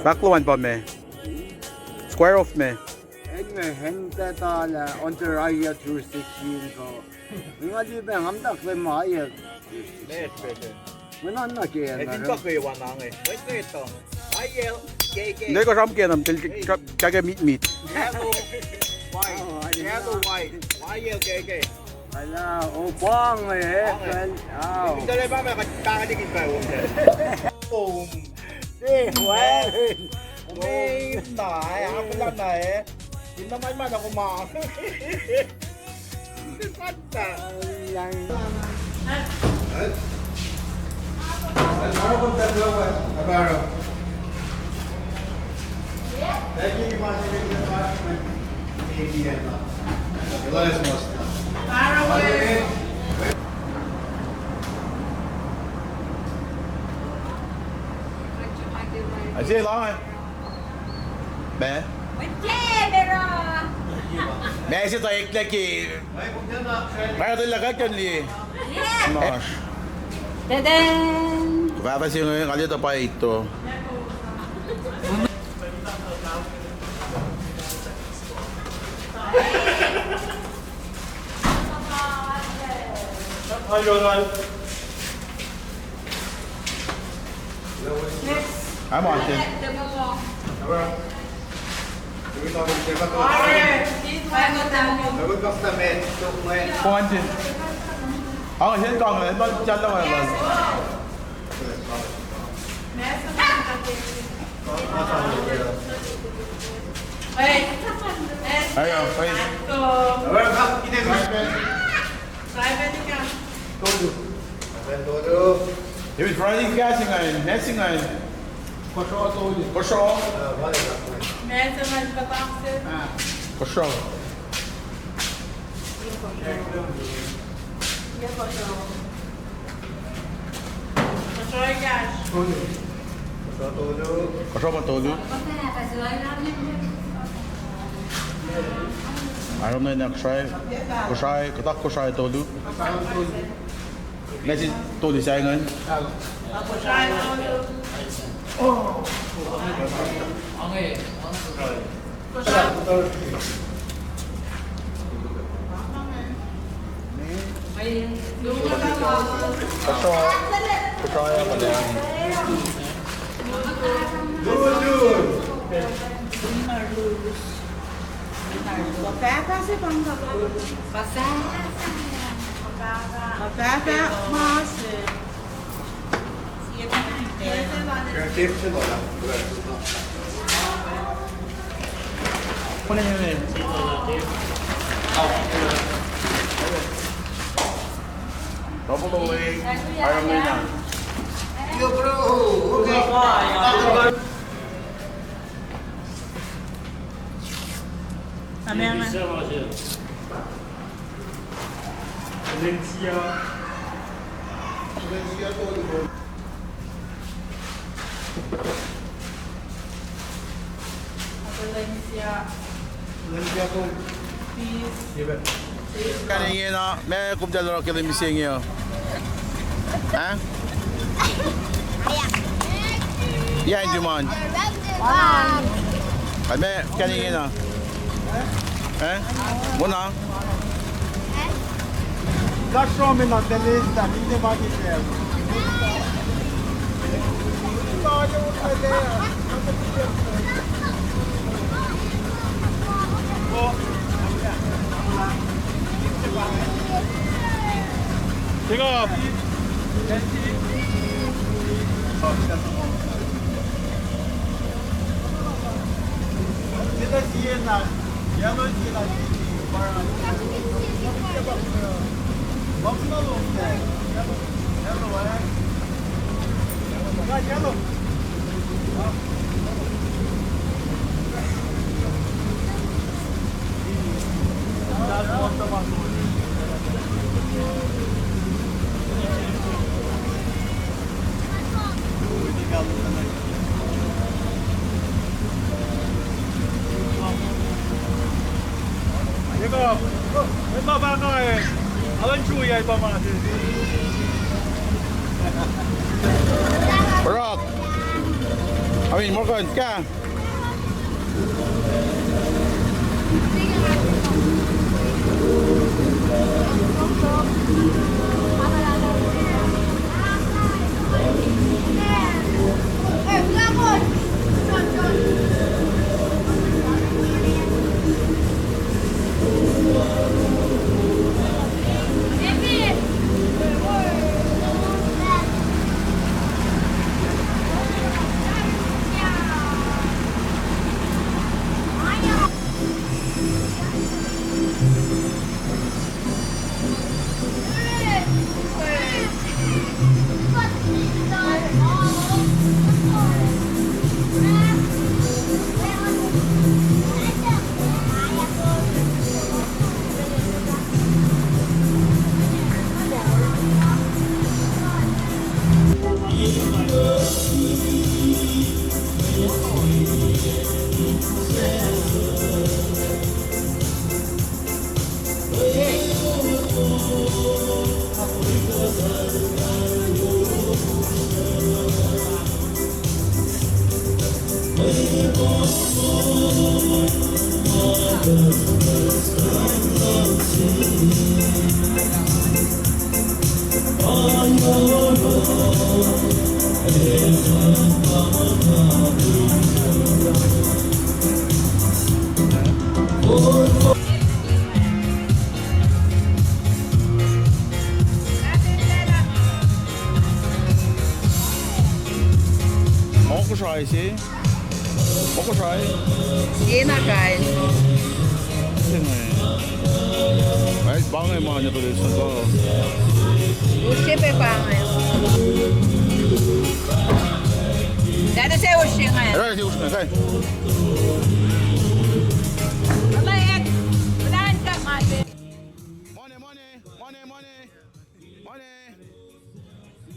Backloan pa me. Square off me. Hindi ko siyam kaya naman, kaya meat. Yellow, white, YLKK. Ala, bang eh. Hindi na ba may kakadigin ba yung boom. Well. May ako lang na eh. Hindi naman man ako Panta. Ano kung dalawa? Abaro. Lagi i-positive na parchment. ABN na. Ilan mo? Faraway. Aje lang. Be. मैं ऐसे तो एक लेके मैं तो लगा कर लिए Nossa. Tadaan! Vai ser ali do pai to. I'm on it. Point it. Ang hiên còn là nó chân đâu mà. Ayo, wait. He was running casting iron, nesting iron. For sure. For sure. Có mà tôi luôn. Hôm nay nè sai, có tắc có sai tôi luôn. Này thì tôi thì sai ngân. Có sai mà đèn. Batata, massa. Pone nele. Double away. Iron Man. Yo bro, okay. Kaningin na, may kumdalo na kilimising yun. Ha? Yan, Jumon. Kami, kaningin na. Eh? Muna? Lasciami la testa, mi va di ferro. Pick up! Kita siena, ya no siena para. Vamos na luta. Ya no vai. Vai, ya no. Das monta mais. 이거 엄마 방아에 아원 주의야 이거 봐. Amin, Morgan, ka. 먹고 try 먹고 try. Gina, guys. Ay, bangay mga nyo tuloy sa to. Ushi pe pangay. Dada sa ushi ngayon. Ay, si Usman, kay. Mamayag. Unahan ka, mate. Money, money, money, money. Money.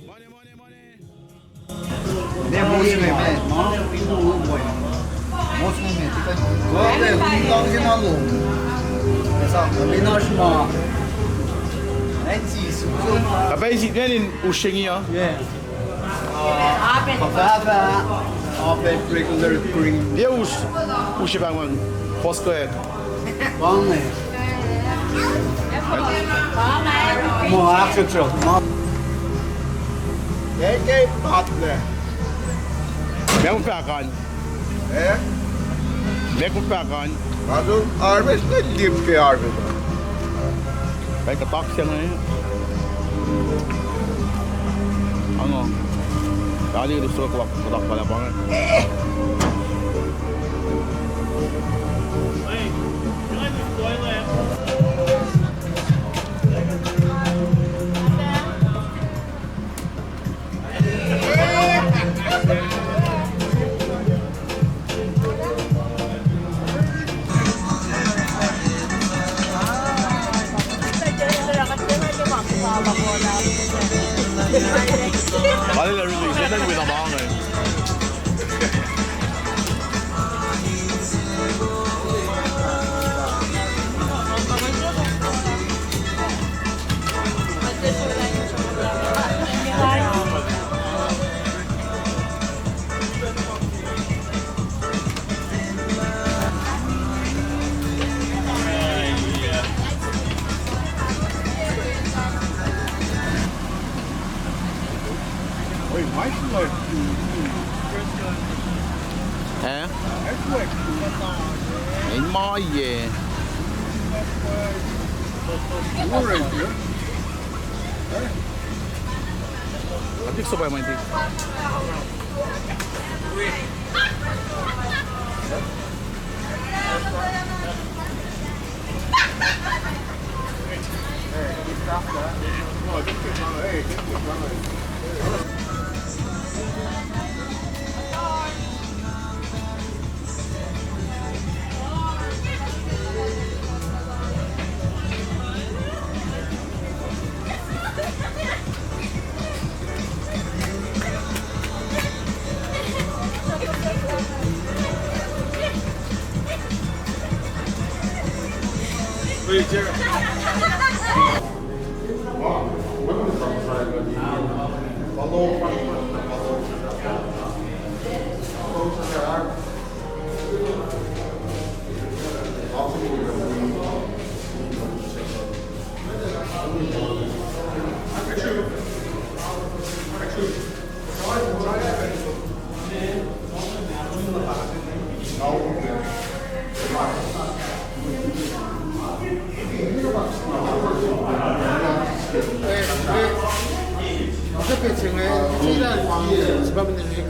Money, money, money. 내 모습에 뭐 뭐야? 모습에 티가 그런데 운동하고 그래서 우리나라 렌치 수준 Kapag isip niya, ushing niya. 예 Apen. 바바 앞에 regular green Dia ushi bang post ko eh. 왕네 뭐 악수죠 뭐 얘게 받네 May kong pakan. 예 May kong pakan. 나도 harvest limke harvest Kaya katak siya ngayon. Ano? Dali gusto ko katak pala pa nga. Bali na release. Yan ang winabang eh. Ой, майже Eh? In my year. Adik so ba yung maintig? kecengnya, sila sebab ini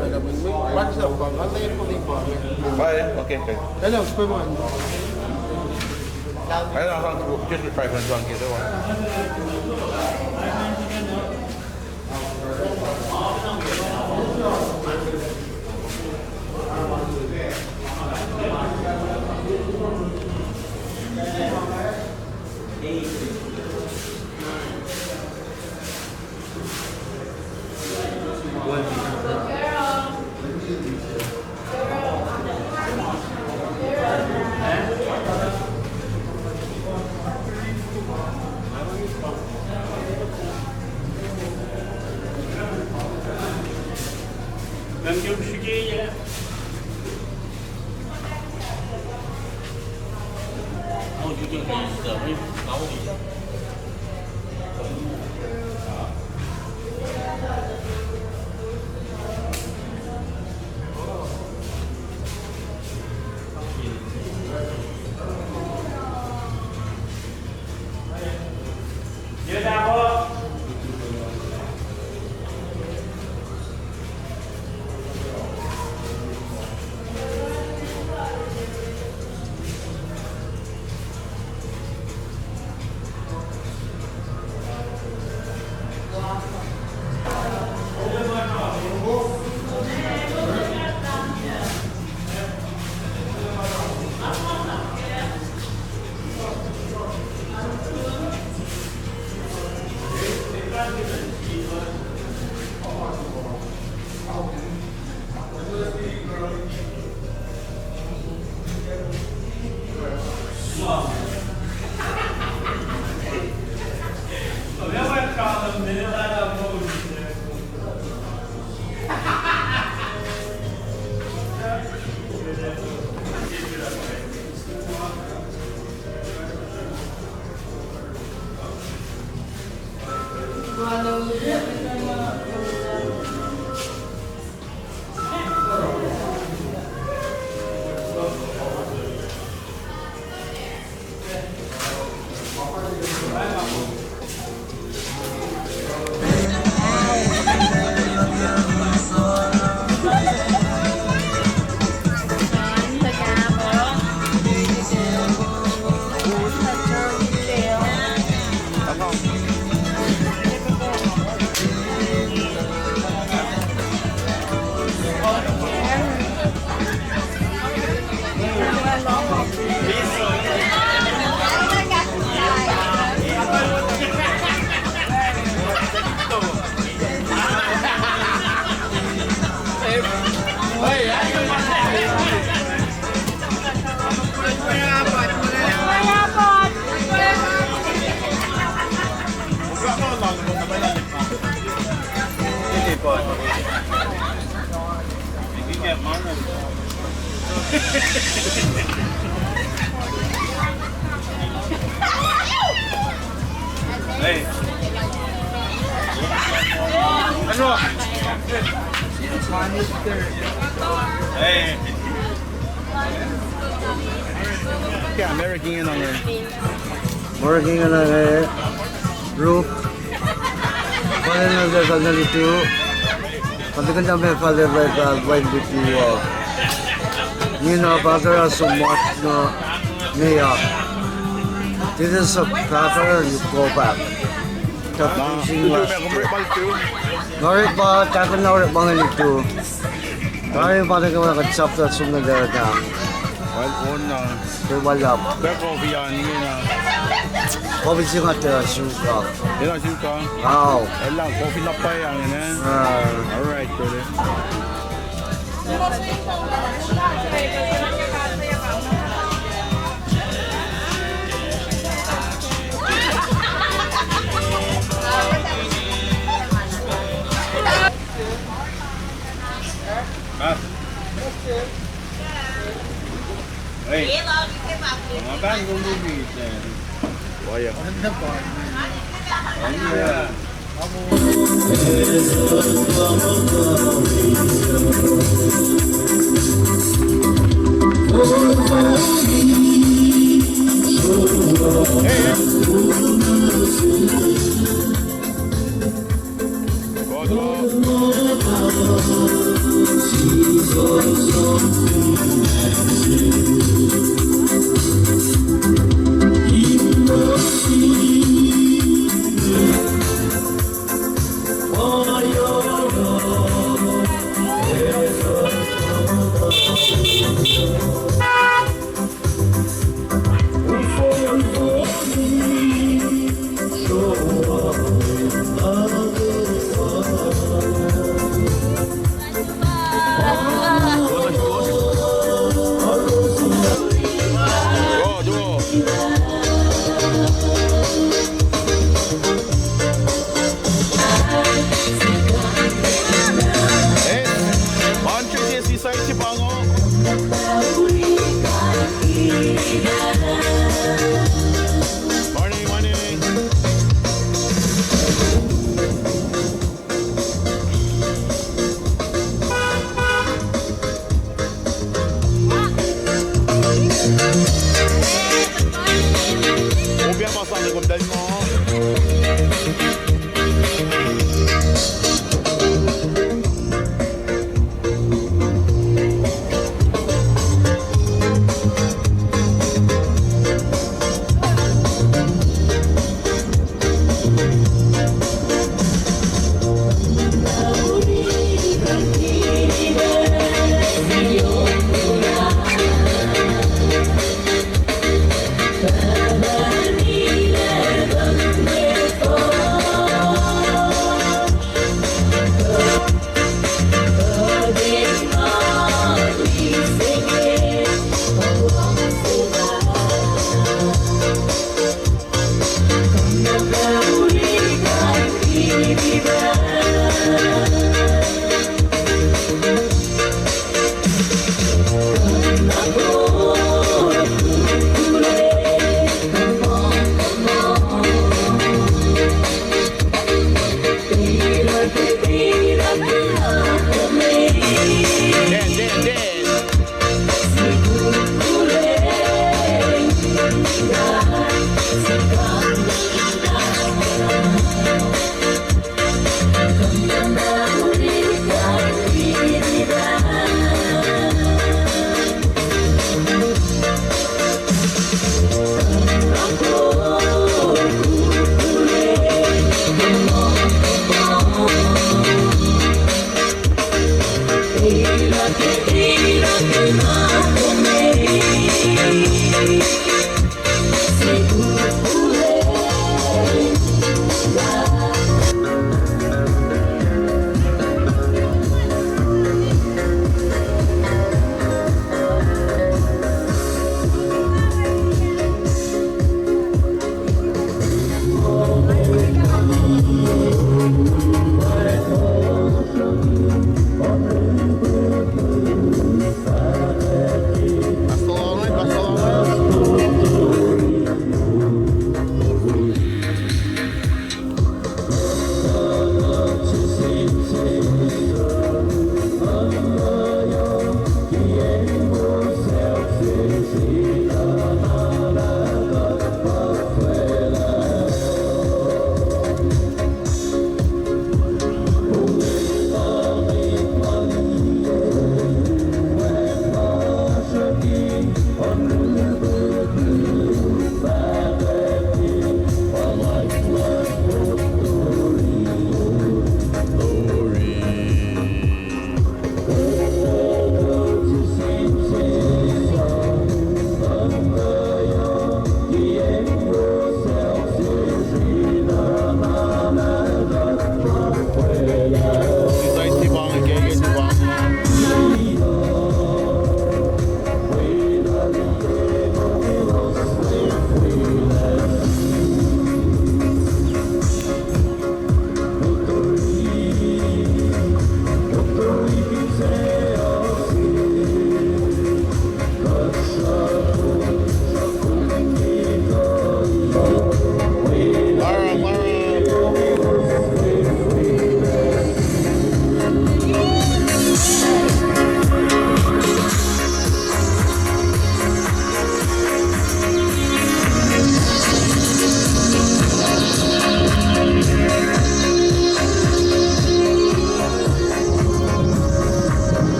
ada banyak apa, ada yang paling banyak. Baik, okay. Ada sebab mana? Ayun, just try for one gitu. Hey. Ano? Hey. Yeah, I'm working in on it. Working on a roof. Falling on the family too. Pati ka namin falling like when did you walk? You know, Bakara so much no Nia. This is a cracker, you go back. Tapusing last two. Norit ba, takon norit ba nga nito? Kaya pa rin ka mga katsap na sumunod na. Well, una. Tumalap. Pero coffee yan, yun na. Coffee siya nga tira, suka. Yun ang suka. Wow. Lang, coffee na pa yan, yun eh. Alright, pwede. Hey, mga bagong movies eh. Waya. Ganda pa. Yeah.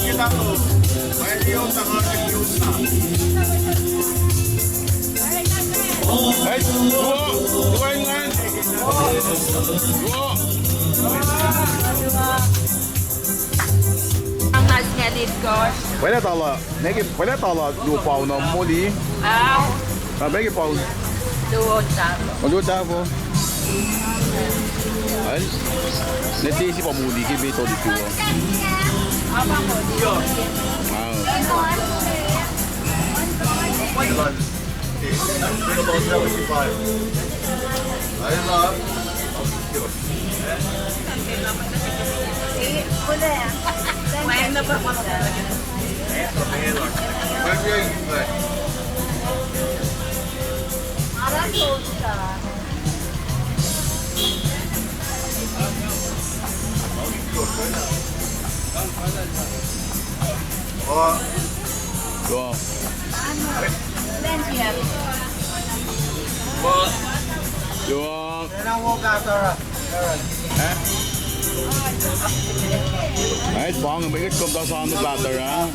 Kita tuh, kayak dia utang Ang nasnya dito. Pwede tala lupa na muli. Begi pau. Doon sa. Magluta po. Ay. Netisi pa muli kay beto dito. Apa mo? Main na ba ko? Wow. Yung ay, bang may kung ta sa ano platter ha.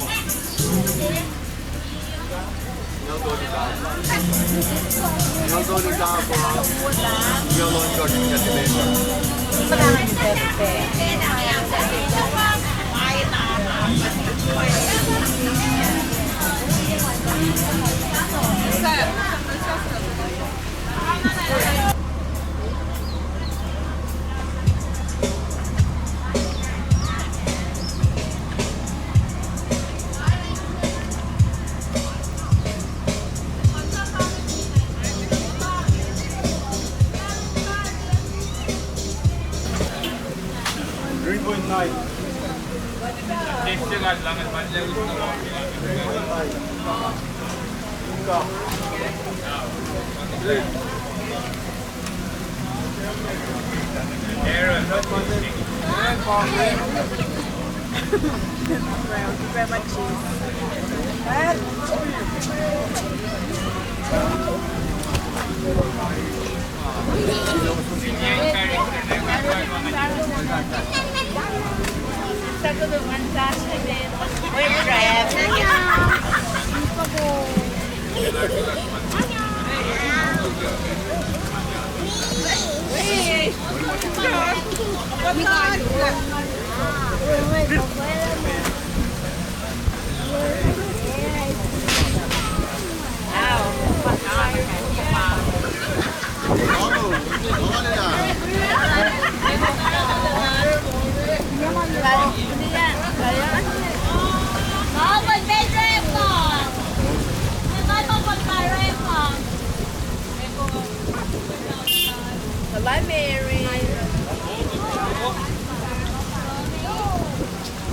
Bye, Mary.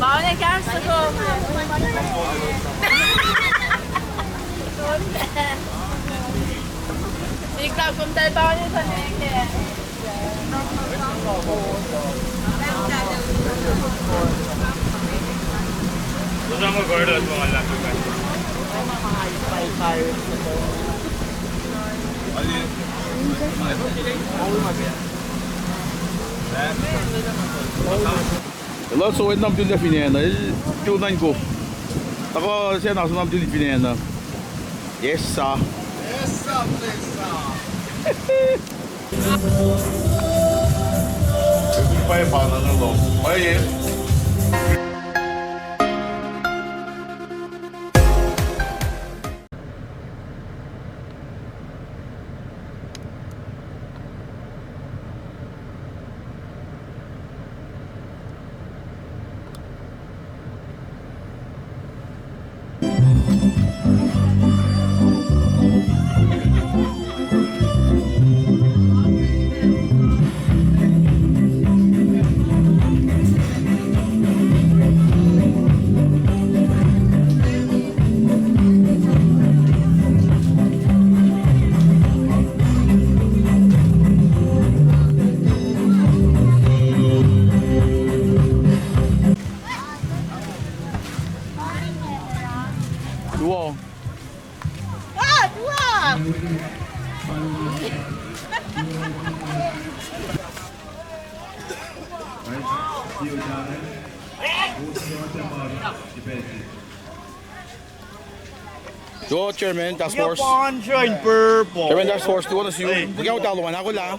Bawal na gusto ko. Ikaw, kung talbaw niyo sa neke. Gusto mo gordo at mga laki ka. Ela så ett namn till definierna. Tunan ko. Tako siya na namn till definierna. Yes sir. Pa je pa na nalom. Pa je. Wow. Jo, Chairman, Task Force. Punch in purple. Chairman, Task Force, tuwa na siyo. Huwag ako taluan ako lang.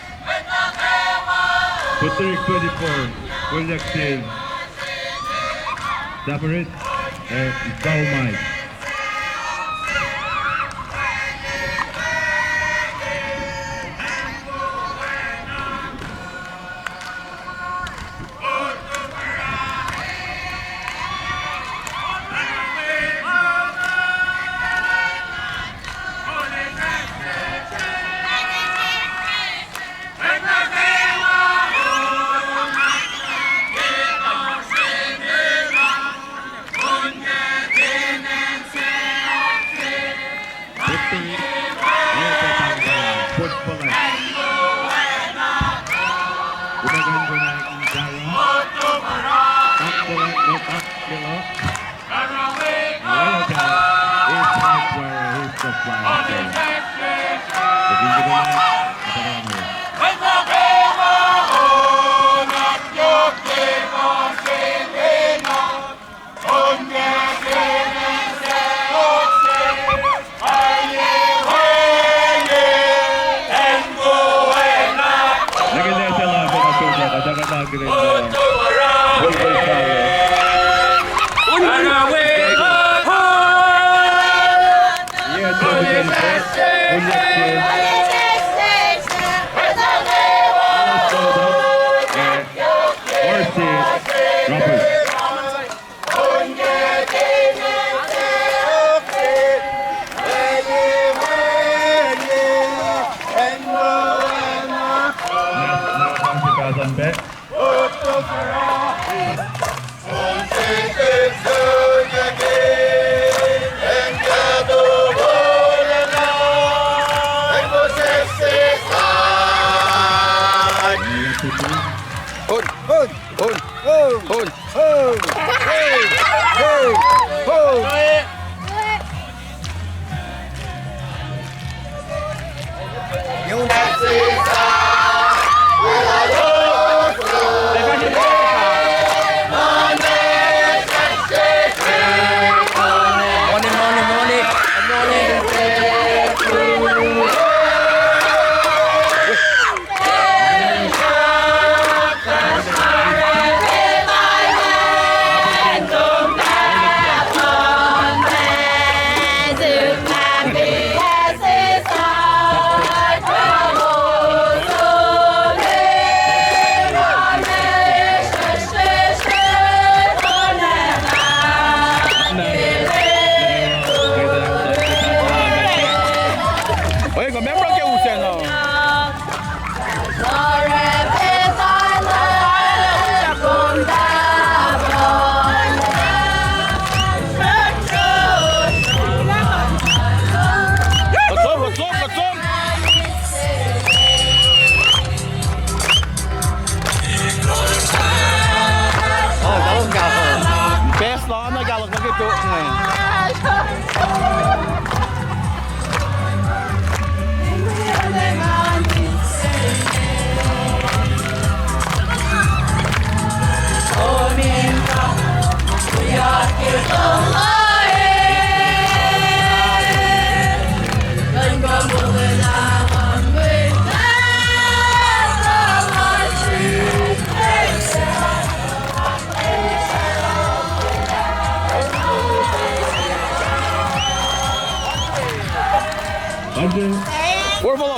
Puerto Rico 24, collective. Daparit, Daumay. Magdalena. Year 2024, Robert.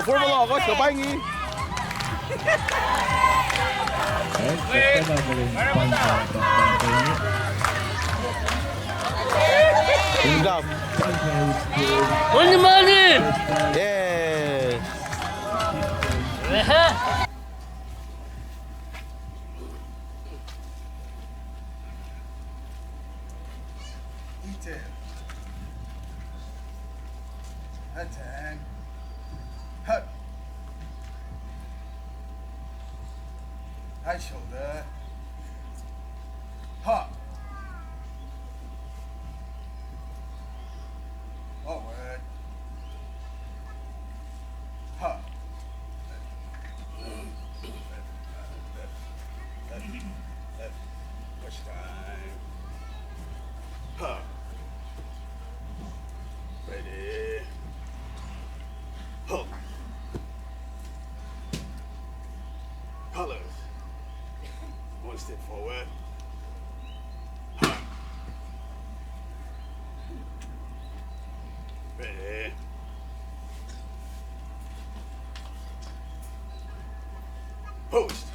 Formula, what's the bang? Money! Yes. Attack. Hut. High shoulder. Hop. Forward. Hop. Left. Push time. Hop. Ready. Hook. Colors. One step forward. Hop. Ready. Post.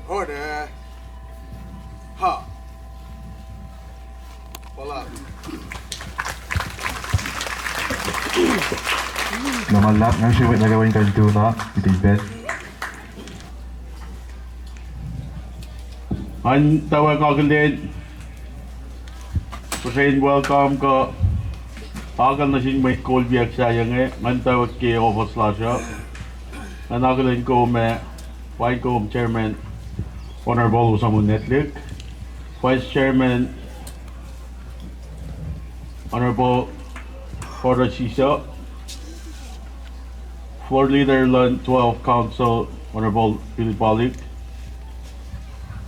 Order. Ha. Voila. Naman lang siya na gawin kantuna, itibet. Ang tawag ko din. Kusain welcome ko. Pagal na siyang may call biyak sayang Ang tawag kay Office Lasha. Nanagalan ko White ko Chairman Honorable Usamun Netlik. Vice Chairman Honorable Porter Sisa. Floor Leader Land 12 Council Honorable Philip Balik.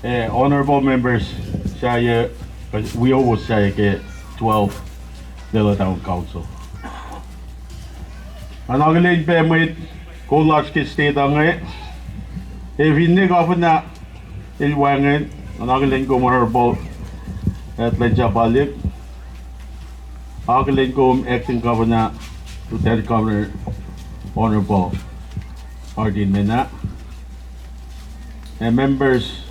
Honorable members, we always say 12 Dela Town Council. Anagaling pa may collage ke state ang hindi ka pa na ilwangan. Anagaling ko Honorable Atleja Balik. Anagaling ko acting governor, Lieutenant Governor Honorable Ardin Mena. And members,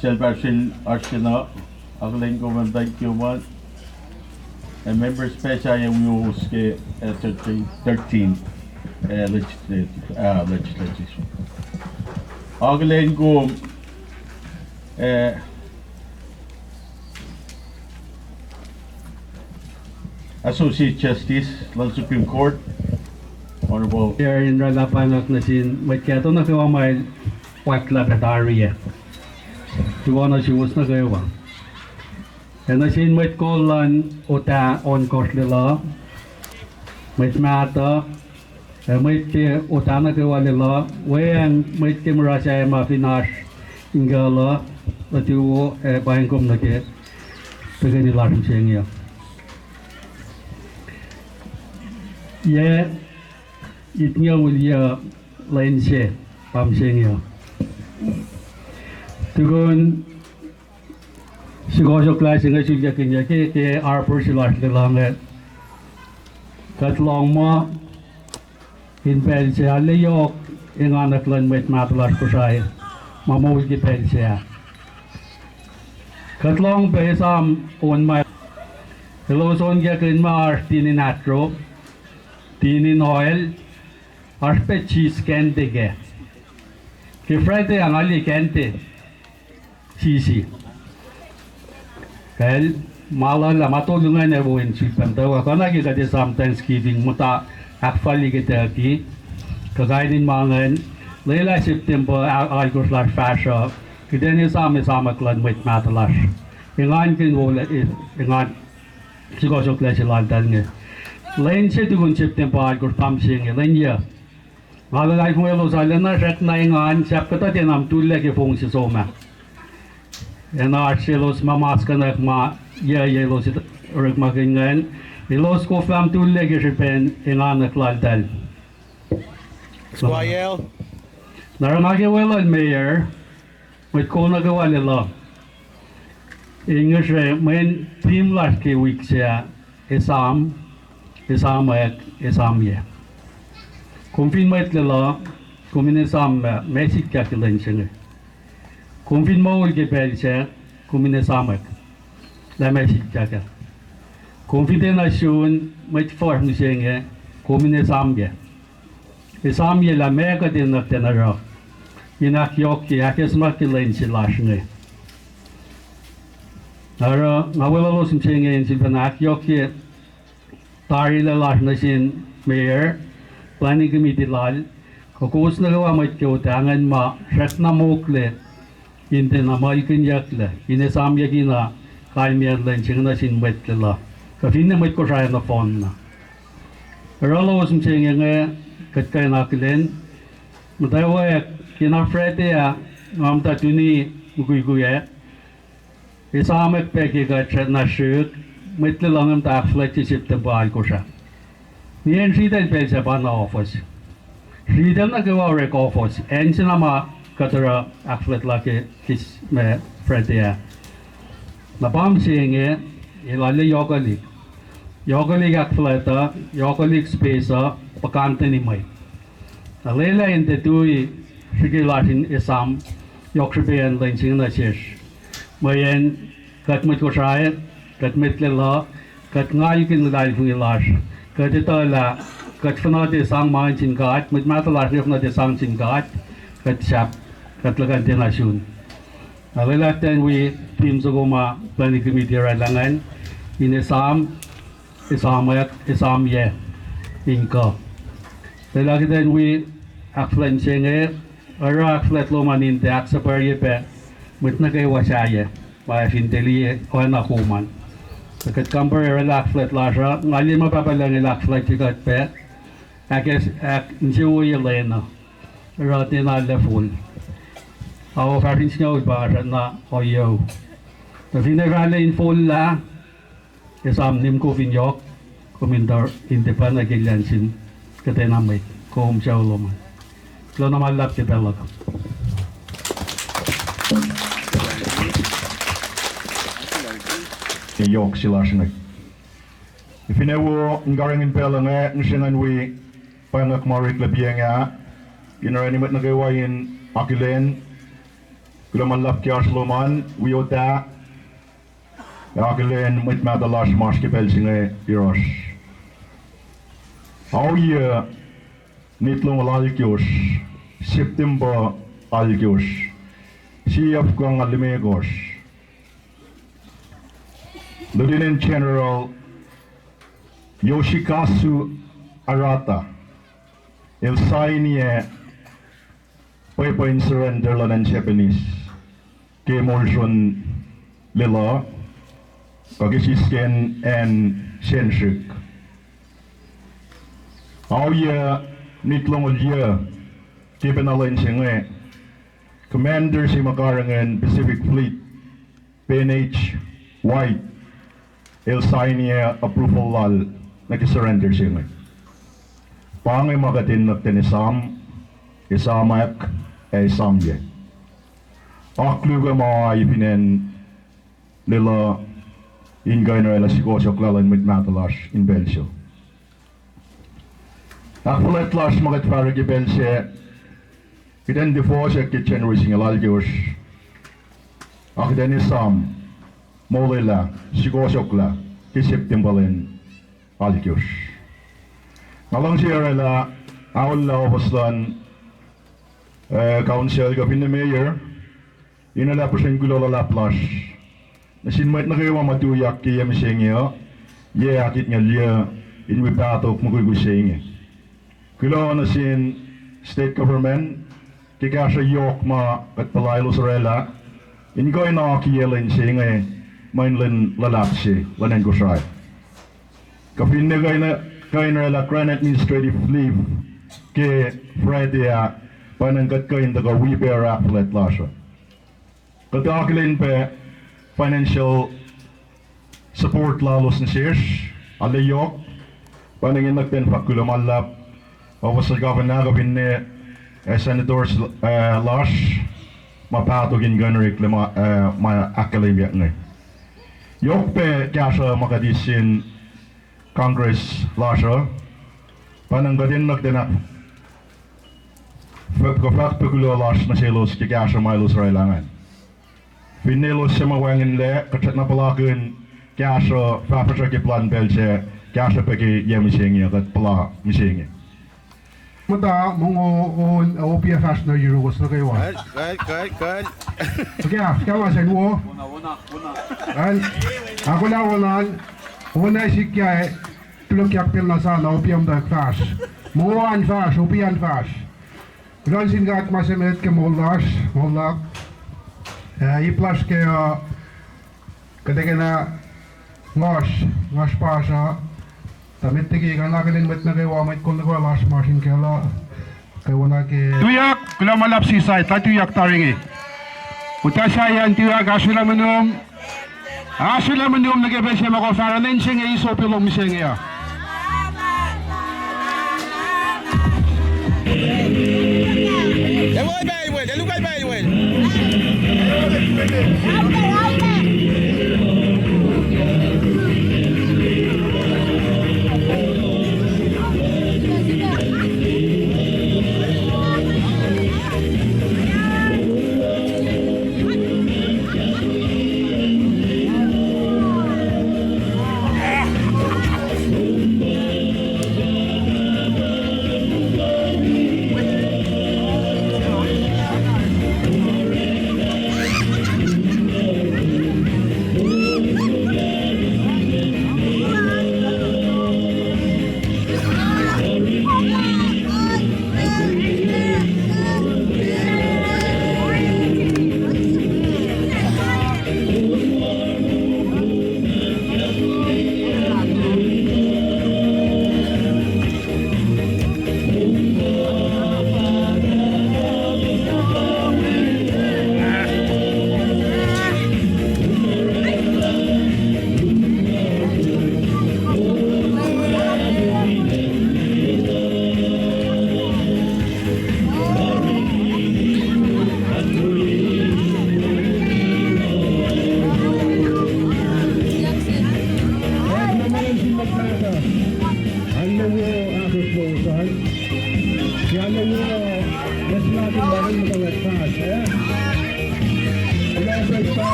Self-Action Arsenal, Agaling ko man thank you man. And members special yung news ke 13 legislation. Agaling ko Associate Justice ng Supreme Court, Honorable Here in Ralapanak na sin may kato na kawa may wakla katariya. Tuwa na siwas na kawa. And na sin may kolan uta on course nila. May mata. May ke uta na kawa nila. Wayan may ke marasya ma finash ingala. Latiwo bayangkom na ke. Pagani larim siyang itnya mulia lain se pamsengnya tugon sigosok lai singa sugya kenya ke persilas de lange kat long ma in pel se alle yok inganak lan met matlas kusai mamo ki pel se kat long pe sam on my hello son gya kin ma tinin atro tinin oil Arpe cheese kente ke. Ke Friday angali kente cheesy. Kaya malala matulungan na buwan sipan tawa kana kita di sam Thanksgiving muta akfali kita ki kagainin mangan leila September August last fashion kita ni sama klan mit matalas. Ingan kin wala ingan sigosok la silan talnya. Lain se tugun September August pamsing lain ya. Kalau lagi mula salena set naingan siap kata dia nam tulle ke fungsi soma. Ena archelos mamaskan ek ma ya los rek makingan. Los ko fam tulle ke sepen engan ek laltal. Squayel. Naramage well mayor with kona gawalila. English men team last ke week sia esam ye. Confinement la commune sam mesik kakilan singe. Confinement ke pelse commune samak la mesik kakal. Confidentiation met form singe commune samge. Samge la mega din na tenara. Inak yok ki akes makilan silasne. Ara ngawela lo singe in silpanak yok ki tari la lasna sin mayor Planning Committee lal, kokos na gawa may kiotangan ma shakna mokle, inte na maikin yakle, inesam yakina kalmiyan len chingna sin wetle la, kafina may ko siya na phone na. Rolo wasm chingya nga katkay nakilen, matawa kinafrete ya ngamta tuni muguy-guye, isamek peki ka na shuk, metle langam ta flexi September ko siya. Niyan Shidal pel sa bana office. Shidal na gawa rek office. Ensin nama katara akflet laki kis me fretia. Napam singe ilali yogalik. Yogalik akfleta, yogalik space pakante ni mai. Alela inte tui Shigilatin Isam, Yokshabian Lynching the Shish. Mayan, cut Mutoshay, cut Mitlilla, cut Nalikin Life Lash, cut Itola, cut Fanati Sang Mines in God, with Matalash of not the songs in God, cut Shap, cut Lagantina Shun. A little then we Team Zogoma Planning Committee Rangan in Isam, Isam Ye, Inca. The lucky then we Akflan Chenge, Iraq Flat Loman in the Axapar Yepe, with Nagay Washaye, by Finteli or Nakuman. The cut compare a lack flat lasha, Nalima Papalang lack flat you got pet. I guess enjoy Lena, Ratina Leful. Our farin snow bar na o yo. The Vinavale in full la is Nimko Vinyok, Commander Independent Gilansin, Katenamate, Com Jauloman. Clonamal lap develop. York silashinig. If you know ngaring in pelanga nsingan we pangak marik labianga inaranimat na gawain akilen kulamalap kya sloman wiota akilen mit madalash maske pelsinge iros how year nitlong alalkyos September alkyos si afgang alimegos Lieutenant General Yoshikazu Arata il signie paper in surrender lan Japanese ke motion lila kagisisken and senshik auye nitlong year ke penalen singe Commander si Makarangan Pacific Fleet PNH White il signie approval lal nag-surrender siya. Pangay magatin na tinisam, isamak, isamye. Akluga mga ipinen nila ingay na ila sigosyo klalan mit matalash in Belsyo. Akpulet lash magat farag i Belsye, kiten defo siya kitchen rising alalgyos. Akiden isam, molila, sigosokla, kisiptimbalin, alkyos. Ngalang siya la, awal la opaslan, council gapin na mayor, inalapasin gulo la laplas, nasinmait na kayo matuyak kaya misengyo, ye akit nga liya, inwipatok magugusenge. Gulo na sin state government, kika sa yok ma at palaylo sarela, ingoy na akiyelin singe, mainland lalapsi, lanen gusay. Kapin na kayo na la Grand Administrative Leave ke Friday panangkat kayo na ka-weeper applet lasya. Katakilin pa financial support lalos na sirs, alayok, panangin nagten fakulamalap, awas sa governor kapin ni Senators Lash, mapatogin ganorik ma akalimyak na. Yok pe kaya makadisin Congress lasha pananggadin nagdenak fak pekulo lash na selos kaya mailos railangan pinelos sa mawangin le kacat na palakin kaya fapasa ki plan belche kaya peki yemisenge kat pala misenge Muta mongo opia fast na euro was okay wa. Good. Okay, kaya sa nuo. Al ako la wala sikya pluk yak pil na sana opium da fast. Mo an fast opian fast. Ron sin gat masemet ke molak. I plus ke kadagana ngosh pasha. Tamit tigi kan nakalin met na kay wamit kung nagawa last marching kaya kay wana ke tuyak kula malap si site ta tuyak taringi uta saya tuyak asula menum nagebe siya mako faranen siya iso pilong siya ya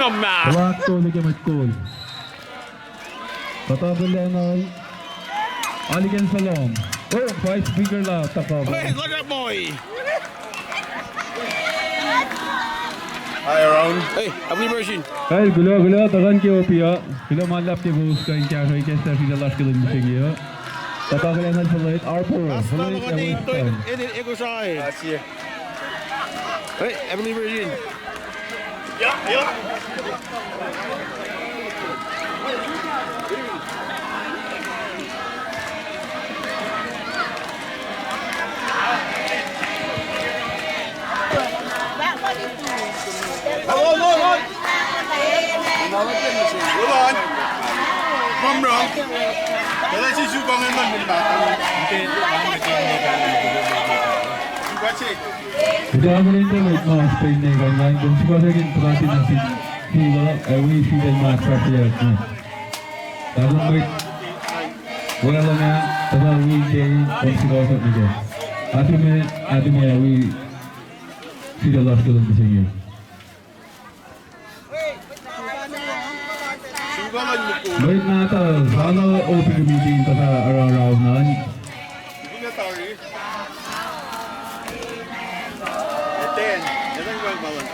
엄마. Waktu ni kemetkul. Patagulan Aligan Salom. Oh, five speaker la takaw. Hey, look at boy. Hi, around. Hey, Lelu Liberation. Hey, gula tagan ke opia. Gula malap ke bus ka inkya hoy ke sa fida lash kelun bisigi. Patagulan na flight Arpo. Flight away. Ego side. Grazie. Hey, Lelu Liberation. Hold on. Hold on. Mom wrong. Kaya si Sugong ang nandun Grazie. Patagulan ko wait mo Spain na ganyan. Kung siguragin prati na si Hilo, away fida mas pratiyak na. Tapos wait. Wala lang yan. Tapos weekday kung siguragin niya. Ate me away fida lash kelun bisigi. Sugalan mo po. Wait na ito, sana open meeting pa sa araw-araw na. Hindi na tari. Eten. Yan ang gawang balance.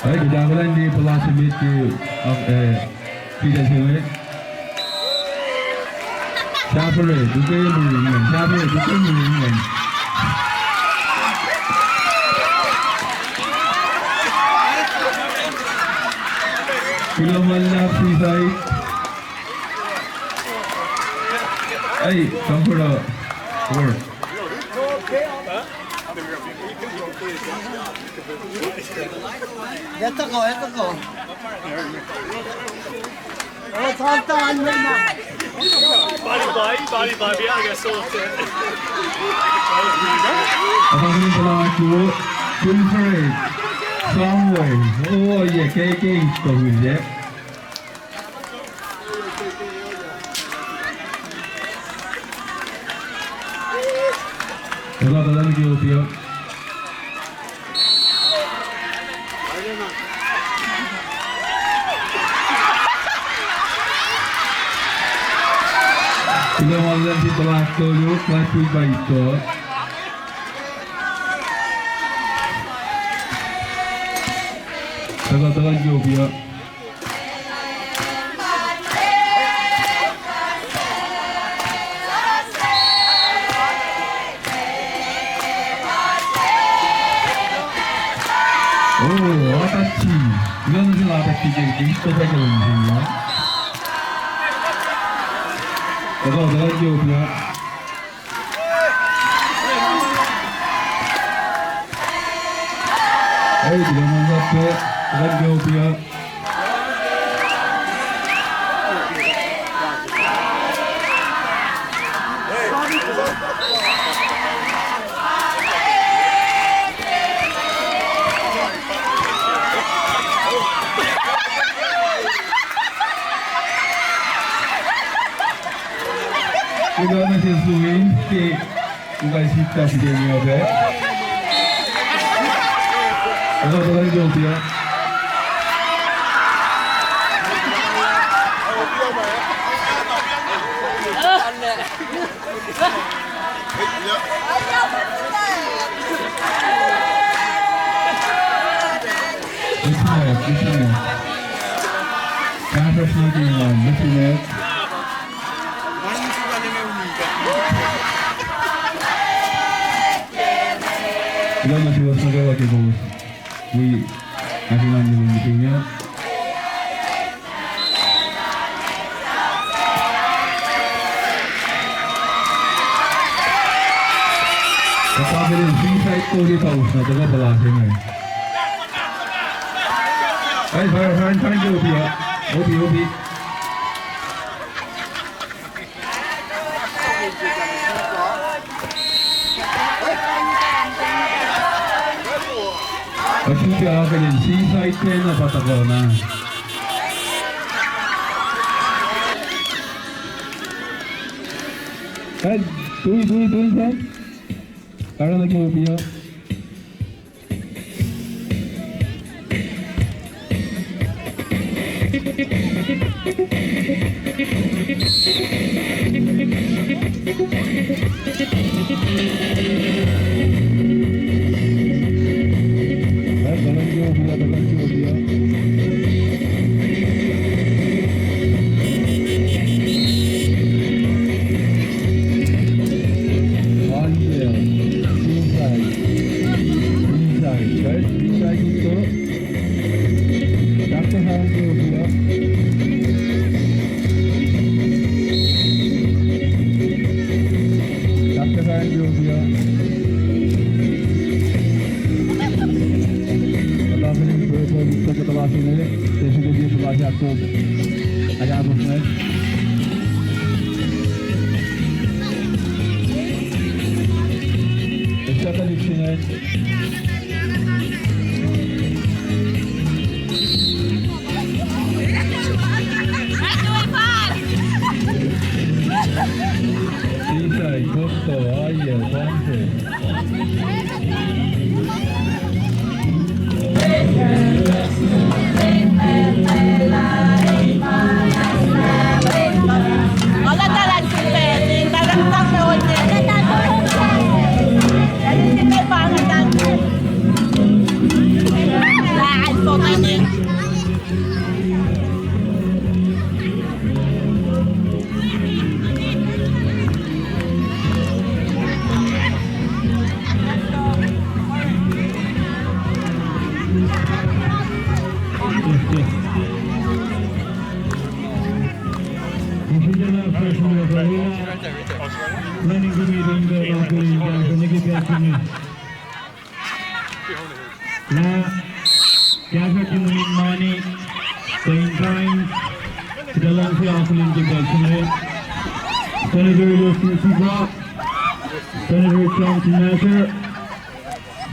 Ay, kailangan di pala submit yung fida sila. Siyempre, dukay mo rin yan. Siyempre, dukay mo rin yan. Kulaman na pre-site. Ay, come for the work. Ito ko. Oh, tantan mo na. Body, I guess so. Abang ini pala ako, full parade, someway. Oh, yeah, kaya ito huli. Wala ka lang yung opio. Pinamalan si Palastolo, Classy ba ito? Tagal-tagal yung opio. Oh, Atachi. Ilan na sila Atachi dyan? Dito ba yung niya? Tagal-tagal yung opio. Ay, di naman po. Tagal yung opio. Ikaw na siya suwin, kung sita si Daniel Be. Ikaw talagang guilty, ha? Listen mo. Campers natin yan. Listen mo. Ilan na siwas na gawa kay Boss. Nakilan yung meeting niya. Tuli paus na taga palasin ay. Ay, fine ke Obi ya. Obi. Asyik siya akin seaside play na patakaw na. Ay, tuloy saan? Para nag-Obi ya.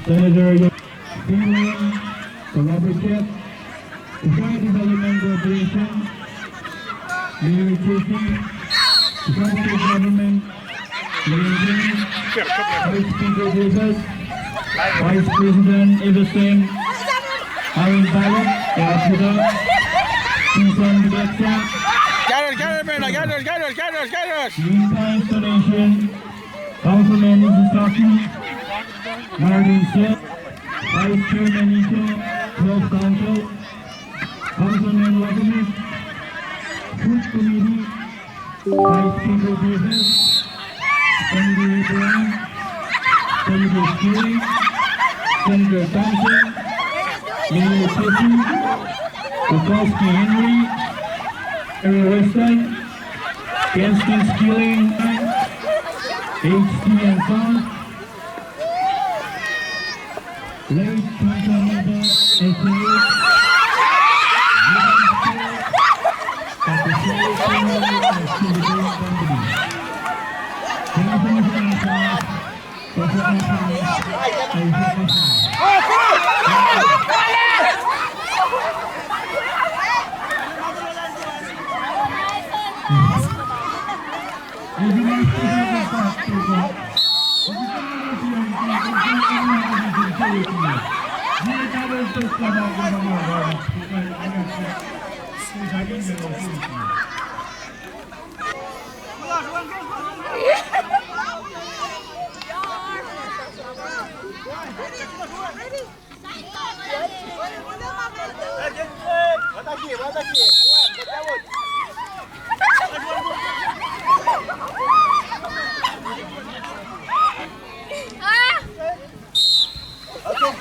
Senator Robert Jeff, Design Development Corporation, Lelu Liberation, Executive Government, Vice Speaker Davis, Vice President Everson, Aaron Ballot, Yakuda, Susan Gatsa, Unifying Installation, Councilman Mississippi, Martin Seth, Vice Chairman Ito, 12th Council, Councilman Wagamis, Food Committee, Vice Speaker Business, Senator Brown, Senator Skilling, Senator Thompson, Mayor Tiffy, Bukowski Henry, Aaron Weston, Kenston Skilling, HT and Sons, Late Councilmember SAO, at the State Company.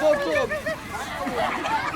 Go.